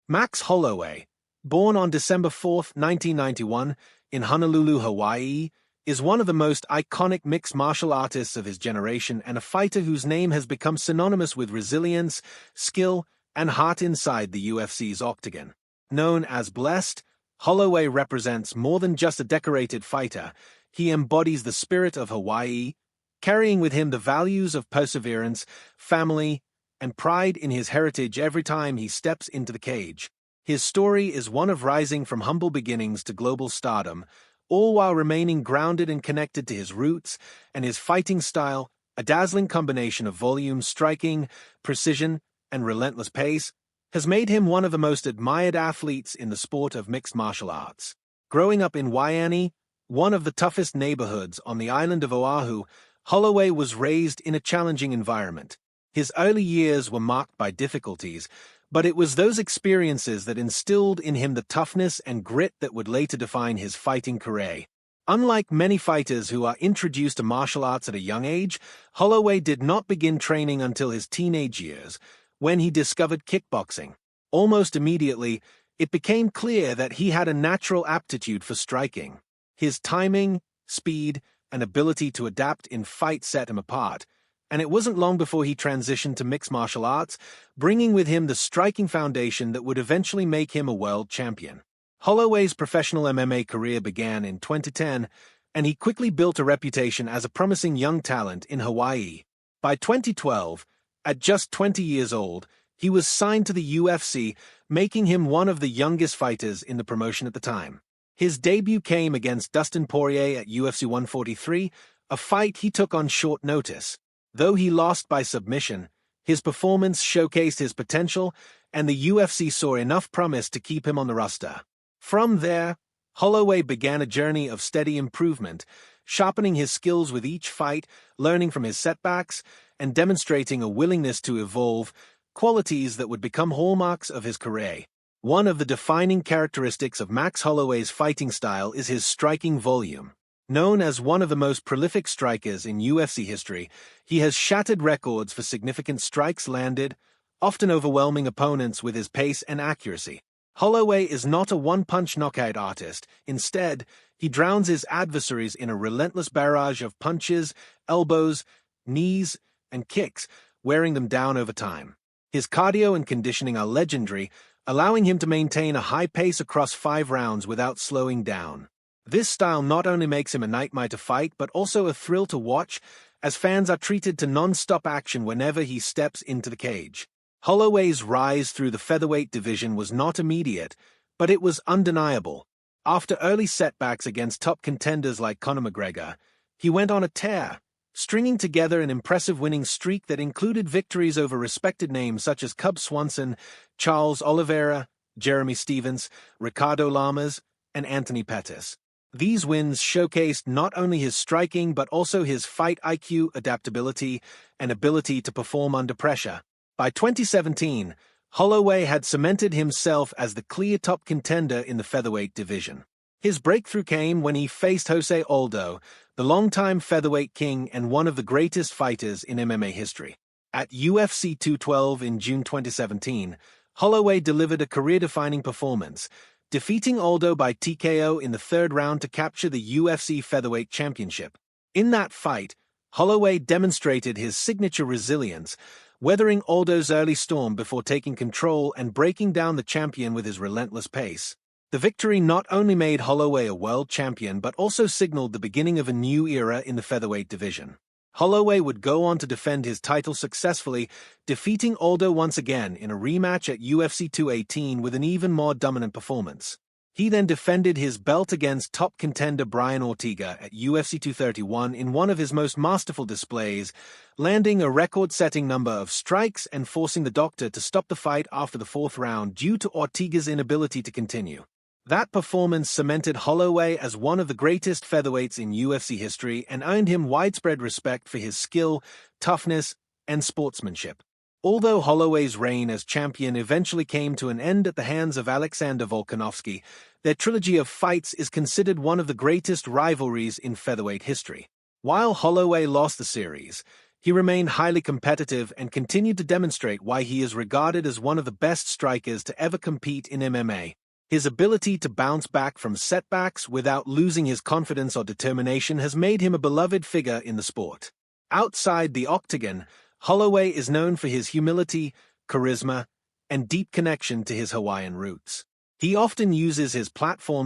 Max Holloway, born on December 4, 1991, in Honolulu, Hawaii, is one of the most iconic mixed martial artists of his generation and a fighter whose name has become synonymous with resilience, skill, and heart inside the UFC's octagon. Known as Blessed, Holloway represents more than just a decorated fighter. He embodies the spirit of Hawaii, carrying with him the values of perseverance, family, and pride in his heritage every time he steps into the cage. His story is one of rising from humble beginnings to global stardom, all while remaining grounded and connected to his roots and his fighting style, a dazzling combination of volume, striking, precision, and relentless pace, has made him one of the most admired athletes in the sport of mixed martial arts. Growing up in Waianae, one of the toughest neighborhoods on the island of Oahu, Holloway was raised in a challenging environment. His early years were marked by difficulties, but it was those experiences that instilled in him the toughness and grit that would later define his fighting career. Unlike many fighters who are introduced to martial arts at a young age, Holloway did not begin training until his teenage years, when he discovered kickboxing. Almost immediately, it became clear that he had a natural aptitude for striking. His timing, speed, and ability to adapt in fight set him apart, and it wasn't long before he transitioned to mixed martial arts, bringing with him the striking foundation that would eventually make him a world champion. Holloway's professional MMA career began in 2010, and he quickly built a reputation as a promising young talent in Hawaii. By 2012, at just 20 years old, he was signed to the UFC, making him one of the youngest fighters in the promotion at the time. His debut came against Dustin Poirier at UFC 143, a fight he took on short notice. Though he lost by submission, his performance showcased his potential, and the UFC saw enough promise to keep him on the roster. From there, Holloway began a journey of steady improvement, sharpening his skills with each fight, learning from his setbacks, and demonstrating a willingness to evolve, qualities that would become hallmarks of his career. One of the defining characteristics of Max Holloway's fighting style is his striking volume. Known as one of the most prolific strikers in UFC history, he has shattered records for significant strikes landed, often overwhelming opponents with his pace and accuracy. Holloway is not a one-punch knockout artist. Instead, he drowns his adversaries in a relentless barrage of punches, elbows, knees, and kicks, wearing them down over time. His cardio and conditioning are legendary, allowing him to maintain a high pace across 5 rounds without slowing down. This style not only makes him a nightmare to fight, but also a thrill to watch, as fans are treated to non-stop action whenever he steps into the cage. Holloway's rise through the featherweight division was not immediate, but it was undeniable. After early setbacks against top contenders like Conor McGregor, he went on a tear, stringing together an impressive winning streak that included victories over respected names such as Cub Swanson, Charles Oliveira, Jeremy Stephens, Ricardo Lamas, and Anthony Pettis. These wins showcased not only his striking but also his fight IQ, adaptability, and ability to perform under pressure. By 2017, Holloway had cemented himself as the clear top contender in the featherweight division. His breakthrough came when he faced Jose Aldo, the longtime featherweight king and one of the greatest fighters in MMA history. At UFC 212 in June 2017, Holloway delivered a career-defining performance, defeating Aldo by TKO in the 3rd round to capture the UFC Featherweight Championship. In that fight, Holloway demonstrated his signature resilience, weathering Aldo's early storm before taking control and breaking down the champion with his relentless pace. The victory not only made Holloway a world champion but also signaled the beginning of a new era in the featherweight division. Holloway would go on to defend his title successfully, defeating Aldo once again in a rematch at UFC 218 with an even more dominant performance. He then defended his belt against top contender Brian Ortega at UFC 231 in one of his most masterful displays, landing a record-setting number of strikes and forcing the doctor to stop the fight after the 4th round due to Ortega's inability to continue. That performance cemented Holloway as one of the greatest featherweights in UFC history and earned him widespread respect for his skill, toughness, and sportsmanship. Although Holloway's reign as champion eventually came to an end at the hands of Alexander Volkanovski, their trilogy of fights is considered one of the greatest rivalries in featherweight history. While Holloway lost the series, He remained highly competitive and continued to demonstrate why he is regarded as one of the best strikers to ever compete in MMA. His ability to bounce back from setbacks without losing his confidence or determination has made him a beloved figure in the sport. Outside the octagon, Holloway is known for his humility, charisma, and deep connection to his Hawaiian roots. He often uses his platform